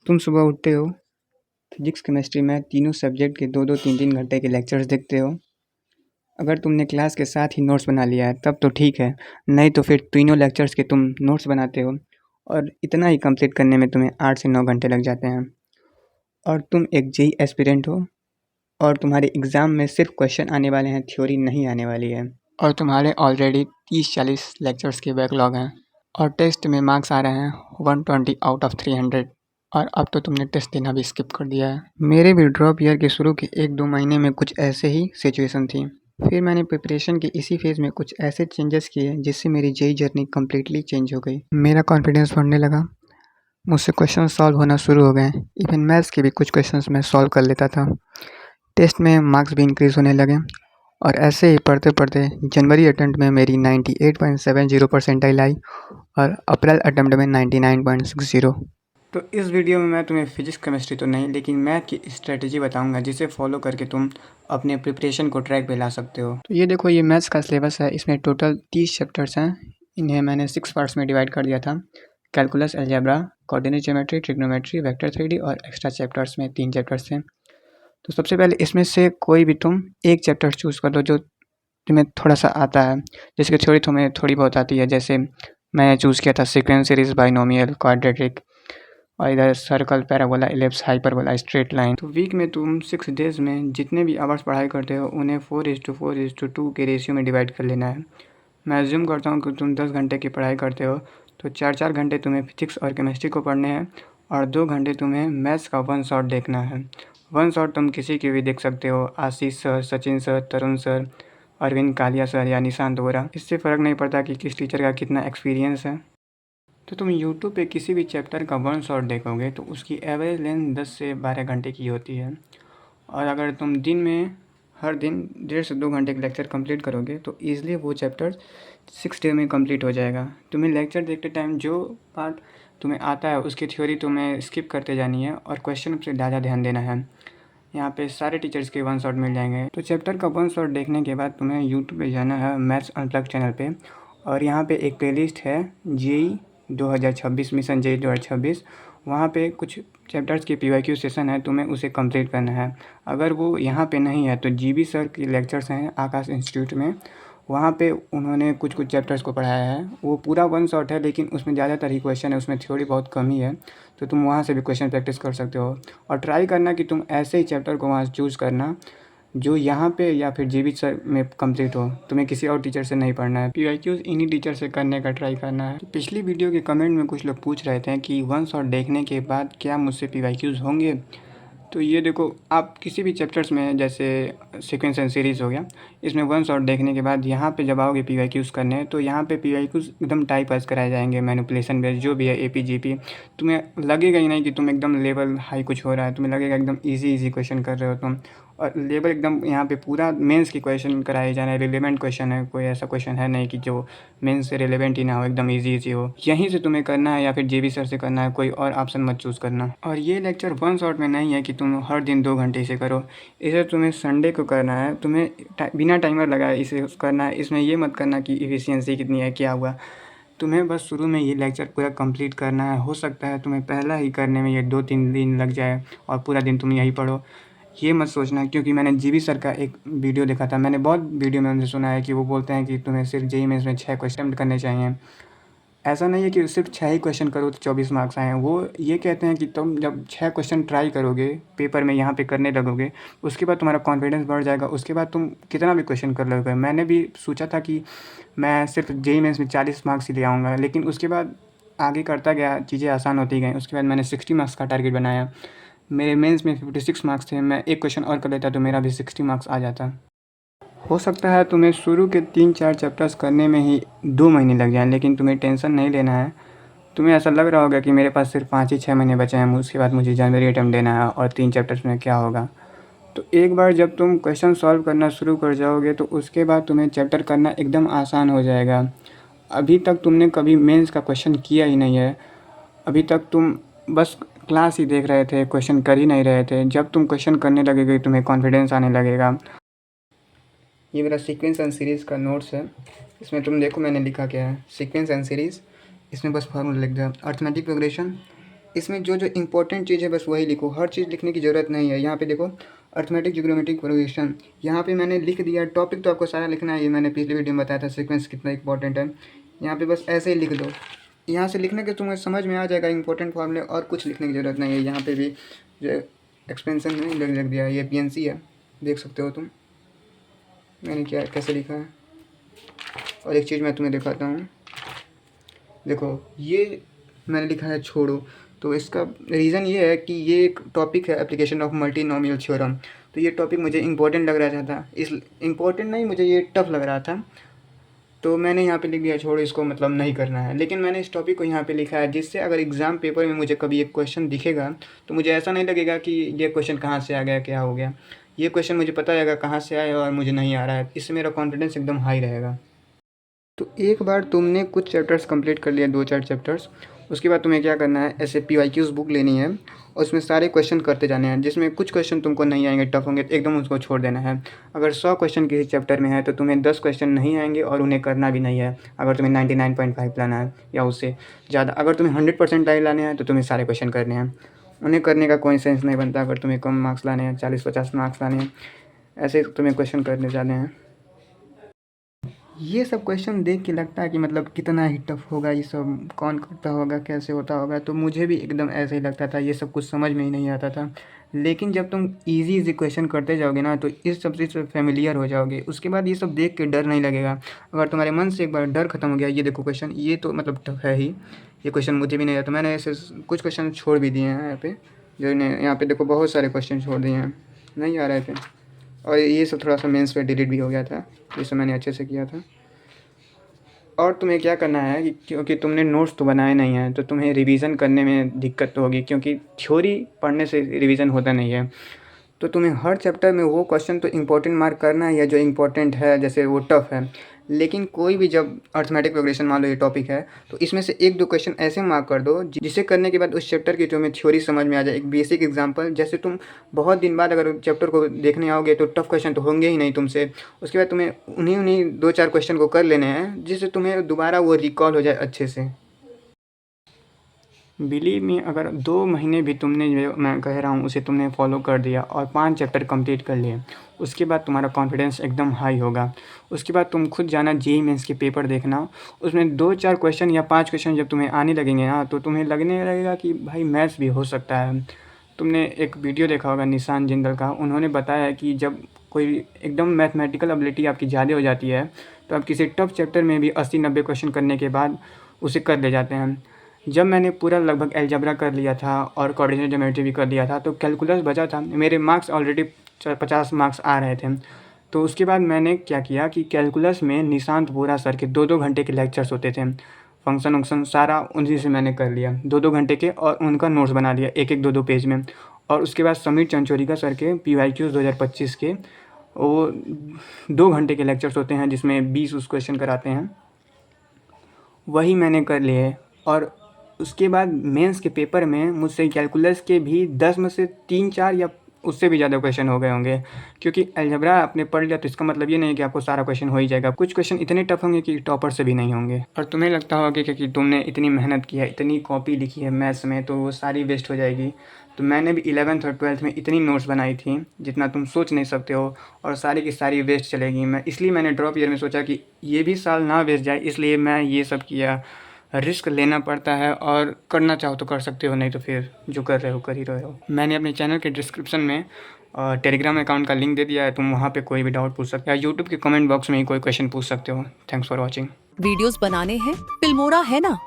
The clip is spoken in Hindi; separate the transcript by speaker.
Speaker 1: तुम सुबह उठते हो, फिजिक्स, केमिस्ट्री, मैथ तीनों सब्जेक्ट के 2-2 3-3 घंटे के लेक्चर्स देखते हो। अगर तुमने क्लास के साथ ही नोट्स बना लिया है तब तो ठीक है, नहीं तो फिर तीनों लेक्चर्स के तुम नोट्स बनाते हो और इतना ही कंप्लीट करने में तुम्हें 8 से 9 घंटे लग जाते हैं। और तुम एक जेईई एस्पिरेंट हो और तुम्हारे एग्ज़ाम में सिर्फ क्वेश्चन आने वाले हैं, थ्योरी नहीं आने वाली है। और तुम्हारे ऑलरेडी 30-40 लेक्चर्स के बैकलॉग हैं और टेस्ट में मार्क्स आ रहे हैं 120 आउट ऑफ 300 और अब तो तुमने टेस्ट देना भी स्किप कर दिया है। मेरे भी ड्रॉप ईयर के शुरू के 1-2 महीने में कुछ ऐसे ही सिचुएशन थी। फिर मैंने प्रिपरेशन के इसी फेज़ में कुछ ऐसे चेंजेस किए जिससे मेरी जेईई जर्नी कम्प्लीटली चेंज हो गई। मेरा कॉन्फिडेंस बढ़ने लगा, मुझसे क्वेश्चन सॉल्व होना शुरू हो गए। इवन मैथ्स के भी कुछ क्वेश्चंस मैं सॉल्व कर लेता था। टेस्ट में मार्क्स भी इंक्रीज़ होने लगे और ऐसे ही पढ़ते-पढ़ते जनवरी अटेम्प्ट में मेरी 98.70 परसेंटाइल आई और अप्रैल अटेम्प्ट में 99.60। तो इस वीडियो में मैं तुम्हें फिजिक्स, केमिस्ट्री तो नहीं लेकिन मैथ की स्ट्रेटजी बताऊंगा जिसे फॉलो करके तुम अपने प्रिपरेशन को ट्रैक पे ला सकते हो। तो ये देखो, ये मैथ्स का सिलेबस है। इसमें टोटल 30 चैप्टर्स हैं। इन्हें मैंने 6 पार्ट्स में डिवाइड कर दिया था। Calculus, algebra, coordinate geometry, trigonometry, vector 3D और एक्स्ट्रा चैप्टर्स में 3 चैप्टर्स थे। तो सबसे पहले इसमें से कोई भी तुम एक चैप्टर चूज़ कर लो जो तुम्हें थोड़ा सा आता है, जिसकी थ्योरी तुम्हें थोड़ी बहुत आती है। जैसे मैं चूज़ किया था सीक्वेंस सीरीज, बाइनोमियल, क्वाड्रेटिक और इधर circle, parabola, ellipse, hyperbola, straight line. तो वीक में तुम 6 डेज़ में जितने भी आवर्स पढ़ाई करते हो उन्हें 4:4:2 के रेशियो में डिवाइड कर लेना है। मैं अज्यूम करता हूँ कि तुम 10 घंटे की पढ़ाई करते हो तो 4-4 घंटे तुम्हें फिजिक्स और केमिस्ट्री को पढ़ने हैं और 2 घंटे तुम्हें मैथ्स का वन शॉट देखना है। वन शॉट तुम किसी की भी देख सकते हो, आशीष सर, सचिन सर, तरुण सर, अरविंद कालिया सर या निशांत वोरा। इससे फ़र्क नहीं पड़ता कि किस टीचर का कितना एक्सपीरियंस है। तो तुम यूट्यूब पे किसी भी चैप्टर का वन शॉट देखोगे तो उसकी एवरेज लेंथ 10 से 12 घंटे की होती है। और अगर तुम दिन में हर दिन 1.5 से 2 घंटे का लेक्चर कंप्लीट करोगे तो ईज़िली वो चैप्टर 6 डे में कंप्लीट हो जाएगा। तुम्हें लेक्चर देखते टाइम जो पार्ट तुम्हें आता है उसकी थ्योरी तुम्हें स्किप करते जानी है और क्वेश्चन पे ज़्यादा ध्यान देना है। यहाँ पे सारे टीचर्स के वन शॉट मिल जाएंगे। तो चैप्टर का वन शॉट देखने के बाद तुम्हें यूट्यूब पे जाना है, मैथ्स अनप्लग चैनल पे, और यहाँ पे एक प्लेलिस्ट है जेईई 2026, मिशन जेईई 2026। वहाँ पे कुछ चैप्टर्स की पीवाईक्यू सेशन है, तुम्हें उसे कंप्लीट करना है। अगर वो यहाँ पे नहीं है तो जीबी सर के लेक्चर्स हैं आकाश इंस्टीट्यूट में, वहाँ पे उन्होंने कुछ कुछ चैप्टर्स को पढ़ाया है। वो पूरा वन शॉट है लेकिन उसमें ज़्यादातर ही क्वेश्चन है, उसमें थ्योरी बहुत कम ही है। तो तुम वहाँ से भी क्वेश्चन प्रैक्टिस कर सकते हो और ट्राई करना कि तुम ऐसे ही चैप्टर को वहाँ चूज़ करना जो यहाँ पे या फिर जीबी सर में कंप्लीट हो। तुम्हें किसी और टीचर से नहीं पढ़ना है, पीवाईक्यूज़ इन्हीं टीचर से करने का ट्राई करना है। तो पिछली वीडियो के कमेंट में कुछ लोग पूछ रहे थे कि वन शॉट देखने के बाद क्या मुझसे पीवाईक्यूज़ होंगे। तो ये देखो, आप किसी भी चैप्टर्स में, जैसे सीक्वेंस एंड सीरीज़ हो गया, इसमें वन शॉट देखने के बाद यहाँ पे जब आओगे पीवाईक्यूज़ करने तो यहाँ पे पीवाईक्यूज़ एकदम टाइप वाइज कराए जाएंगे, मैनिपुलेशन बेस्ड जो भी है, एपी जीपी। तुम्हें लगेगा ही नहीं कि तुम एकदम लेवल हाई कुछ हो रहा है, तुम्हें लगेगा एकदम इजी क्वेश्चन कर रहे हो तुम। और लेवल एकदम यहाँ पे पूरा मेंस की क्वेश्चन कराए जा रहे हैं, रिलेवेंट क्वेश्चन है, कोई ऐसा क्वेश्चन है नहीं कि जो मेंस से रिलेवेंट ही ना हो, एकदम इजी हो। यहीं से तुम्हें करना है या फिर जेबी सर से करना है, कोई और ऑप्शन मत चूज़ करना। और ये लेक्चर वन शॉट में नहीं है कि तुम हर दिन 2 घंटे इसे करो, इसे तुम्हें संडे को करना है, तुम्हें बिना टाइमर लगाए इसे करना है। इसमें ये मत करना कि एफिशिएंसी कितनी है, क्या हुआ। तुम्हें बस शुरू में ये लेक्चर पूरा कंप्लीट करना है। हो सकता है तुम्हें पहला ही करने में ये 2-3 दिन लग जाए और पूरा दिन तुम यही पढ़ो। ये मत सोचना, क्योंकि मैंने जीबी सर का एक वीडियो देखा था, मैंने बहुत वीडियो में उनसे सुना है कि वो बोलते हैं कि तुम्हें सिर्फ जेईई मेंस में 6 क्वेश्चन करने चाहिए। ऐसा नहीं है कि सिर्फ 6 ही क्वेश्चन करो तो 24 मार्क्स आएँ। वो ये कहते हैं कि तुम जब 6 क्वेश्चन ट्राई करोगे, पेपर में यहाँ पे करने लगोगे, उसके बाद तुम्हारा कॉन्फिडेंस बढ़ जाएगा, उसके बाद तुम कितना भी क्वेश्चन कर लोगे। मैंने भी सोचा था कि मैं सिर्फ जेईई मेंस में 40 मार्क्स ही ले आऊँगा, लेकिन उसके बाद आगे करता गया, चीज़ें आसान होती गईं। उसके बाद मैंने 60 मार्क्स का टारगेट बनाया। मेरे मेंस में 56 मार्क्स थे, मैं एक क्वेश्चन और कर लेता तो मेरा भी 60 मार्क्स आ जाता। हो सकता है तुम्हें शुरू के 3-4 चैप्टर्स करने में ही 2 महीने लग जाएँ, लेकिन तुम्हें टेंशन नहीं लेना है। तुम्हें ऐसा लग रहा होगा कि मेरे पास सिर्फ 5 ही 6 महीने बचे हैं, उसके बाद मुझे जनवरी अटेम्प्ट देना है और 3 चैप्टर्स में क्या होगा। तो एक बार जब तुम क्वेश्चन सॉल्व करना शुरू कर जाओगे तो उसके बाद तुम्हें चैप्टर करना एकदम आसान हो जाएगा। अभी तक तुमने कभी मेंस का क्वेश्चन किया ही नहीं है, अभी तक तुम बस क्लास ही देख रहे थे, क्वेश्चन कर ही नहीं रहे थे। जब तुम क्वेश्चन करने लगोगे तुम्हें कॉन्फिडेंस आने लगेगा। ये मेरा सीक्वेंस एंड सीरीज़ का नोट्स है। इसमें तुम देखो मैंने लिखा क्या है, सीक्वेंस एंड सीरीज़। इसमें बस फार्मूला लिख दिया, अर्थमेटिक प्रोग्रेशन इसमें जो जो इंपॉर्टेंट चीज़ है बस वही लिखो, हर चीज़ लिखने की ज़रूरत नहीं है। यहाँ पे देखो अर्थमेटिक जियोमेट्रिक प्रोग्रेशन, यहाँ पे मैंने लिख दिया। टॉपिक तो आपको सारा लिखना है, ये मैंने पिछली वीडियो में बताया था सीक्वेंस कितना इंपॉर्टेंट है। यहाँ पे बस ऐसे ही लिख दो, यहाँ से लिखने के तुम्हें समझ में आ जाएगा इंपॉर्टेंट फॉर्मूले, और कुछ लिखने की ज़रूरत नहीं है। यहाँ पे भी जो एक्सपेंशन नहीं लिख दिया, ये PNC है, देख सकते हो तुम मैंने क्या कैसे लिखा है। और एक चीज़ मैं तुम्हें दिखाता हूँ, देखो ये मैंने लिखा है छोड़ो। तो इसका रीज़न ये है कि ये एक टॉपिक है एप्लीकेशन ऑफ मल्टीनोमियल थ्योरम। तो ये टॉपिक मुझे इंपॉर्टेंट लग रहा था, इस इंपॉर्टेंट नहीं, मुझे ये टफ लग रहा था, तो मैंने यहाँ पे लिख दिया छोड़ो, इसको मतलब नहीं करना है। लेकिन मैंने इस टॉपिक को यहाँ पे लिखा है जिससे अगर एग्ज़ाम पेपर में मुझे कभी एक क्वेश्चन दिखेगा तो मुझे ऐसा नहीं लगेगा कि ये क्वेश्चन कहाँ से आ गया, क्या हो गया। ये क्वेश्चन मुझे पता रहेगा कहाँ से आया और मुझे नहीं आ रहा है, इससे मेरा कॉन्फिडेंस एकदम हाई रहेगा। तो एक बार तुमने कुछ चैप्टर्स कंप्लीट कर लिया, 2-4 चैप्टर्स, उसके बाद तुम्हें क्या करना है, ऐसे PYQs बुक लेनी है और उसमें सारे क्वेश्चन करते जाने हैं। जिसमें कुछ क्वेश्चन तुमको नहीं आएंगे, टफ होंगे, तो एकदम उसको छोड़ देना है। अगर 100 क्वेश्चन किसी चैप्टर में है तो तुम्हें 10 क्वेश्चन नहीं आएंगे और उन्हें करना भी नहीं है। अगर तुम्हें 99.5 लाना है या उससे ज़्यादा, अगर तुम्हें 100% लाने हैं तो तुम्हें सारे क्वेश्चन करने हैं। उन्हें करने का कोई सेंस नहीं बनता अगर तुम्हें कम मार्क्स लाने हैं, 40-50 मार्क्स लाने हैं, ऐसे तुम्हें क्वेश्चन करने जाने हैं। ये सब क्वेश्चन देख के लगता है कि मतलब कितना ही टफ होगा, ये सब कौन करता होगा, कैसे होता होगा। तो मुझे भी एकदम ऐसे ही लगता था, ये सब कुछ समझ में ही नहीं आता था। लेकिन जब तुम इजी इजी क्वेश्चन करते जाओगे ना तो इस सब से फेमिलियर हो जाओगे, उसके बाद ये सब देख के डर नहीं लगेगा। अगर तुम्हारे मन से एक बार डर खत्म हो गया, ये देखो क्वेश्चन ये तो मतलब टफ है ही, ये क्वेश्चन मुझे भी नहीं आता, मैंने ऐसे कुछ क्वेश्चन छोड़ भी दिए हैं यहाँ पे, जो यहाँ पे देखो बहुत सारे क्वेश्चन छोड़ दिए हैं, नहीं आ रहे थे। और ये सब थोड़ा सा मेंस पे डिलीट भी हो गया था, ये सब मैंने अच्छे से किया था। और तुम्हें क्या करना है कि क्योंकि तुमने नोट्स तो बनाए नहीं हैं तो तुम्हें रिवीजन करने में दिक्कत तो होगी, क्योंकि थ्योरी पढ़ने से रिवीजन होता नहीं है। तो तुम्हें हर चैप्टर में वो क्वेश्चन तो इम्पोर्टेंट मार्क करना है, या जो इम्पोर्टेंट है जैसे वो टफ है। लेकिन कोई भी जब अर्थमेटिक प्रोग्रेशन मान लो ये टॉपिक है तो इसमें से 1-2 क्वेश्चन ऐसे मार्क कर दो जिसे करने के बाद उस चैप्टर की तुम्हें थ्योरी समझ में आ जाए। एक बेसिक एग्जांपल, जैसे तुम बहुत दिन बाद अगर चैप्टर को देखने आओगे तो टफ क्वेश्चन तो होंगे ही नहीं तुमसे, उसके बाद तुम्हें उन्हीं 2-4 क्वेश्चन को कर लेने हैं जिससे तुम्हें दोबारा वो रिकॉल हो जाए अच्छे से। बिलीव मी, अगर 2 महीने भी तुमने जो मैं कह रहा हूँ उसे तुमने फॉलो कर दिया और 5 चैप्टर कंप्लीट कर लिए, उसके बाद तुम्हारा कॉन्फिडेंस एकदम हाई होगा। उसके बाद तुम खुद जाना जेईई मेंस के पेपर देखना, उसमें 2-4 क्वेश्चन या 5 क्वेश्चन जब तुम्हें आने लगेंगे ना तो तुम्हें लगने लगेगा कि भाई मैथ्स भी हो सकता है। तुमने एक वीडियो देखा होगा निशान जिंदल का, उन्होंने बताया कि जब कोई एकदम मैथमेटिकल एबिलिटी आपकी ज़्यादा हो जाती है तो आप किसी टफ चैप्टर में भी 80-90 क्वेश्चन करने के बाद उसे कर ले जाते हैं। जब मैंने पूरा लगभग अलजेब्रा कर लिया था और कोऑर्डिनेट ज्योमेट्री भी कर लिया था तो कैलकुलस बचा था, मेरे मार्क्स ऑलरेडी 50 मार्क्स आ रहे थे। तो उसके बाद मैंने क्या किया कि कैलकुलस में निशांत वोरा सर के 2-2 घंटे के लेक्चर्स होते थे, फंक्शन वंक्शन सारा उन्हीं से मैंने कर लिया 2-2 घंटे के, और उनका नोट्स बना लिया 1-1 2-2 पेज में। और उसके बाद समीर चंचोरिका सर के PYQs 2025 के, वो 2 घंटे के लेक्चर्स होते हैं जिसमें 20 क्वेश्चन कराते हैं, वही मैंने कर लिए। और उसके बाद मेंस के पेपर में मुझसे कैलकुलस के भी 10 में से 3-4 या उससे भी ज़्यादा क्वेश्चन हो गए होंगे, क्योंकि अलजेब्रा आपने पढ़ लिया तो इसका मतलब ये नहीं है कि आपको सारा क्वेश्चन हो ही जाएगा। कुछ क्वेश्चन इतने टफ होंगे कि टॉपर से भी नहीं होंगे। और तुम्हें लगता होगा कि तुमने इतनी मेहनत की है, इतनी कॉपी लिखी है मैथ्स में, तो वो सारी वेस्ट हो जाएगी। तो मैंने भी 11th और 12th में इतनी नोट्स बनाई थी जितना तुम सोच नहीं सकते हो, और सारी की सारी वेस्ट चलेगी। इसलिए मैंने ड्रॉप ईयर में सोचा कि ये भी साल ना वेस्ट जाए, इसलिए मैं ये सब किया। रिस्क लेना पड़ता है और करना चाहो तो कर सकते हो, नहीं तो फिर जो कर रहे हो कर ही रहे हो। मैंने अपने चैनल के डिस्क्रिप्शन में टेलीग्राम अकाउंट का लिंक दे दिया है, तुम वहाँ पे कोई भी डाउट पूछ सकते हो, या यूट्यूब के कमेंट बॉक्स में ही कोई क्वेश्चन पूछ सकते हो। Thanks for watching.
Speaker 2: वीडियोस बनाने हैं, फिल्मोरा है ना।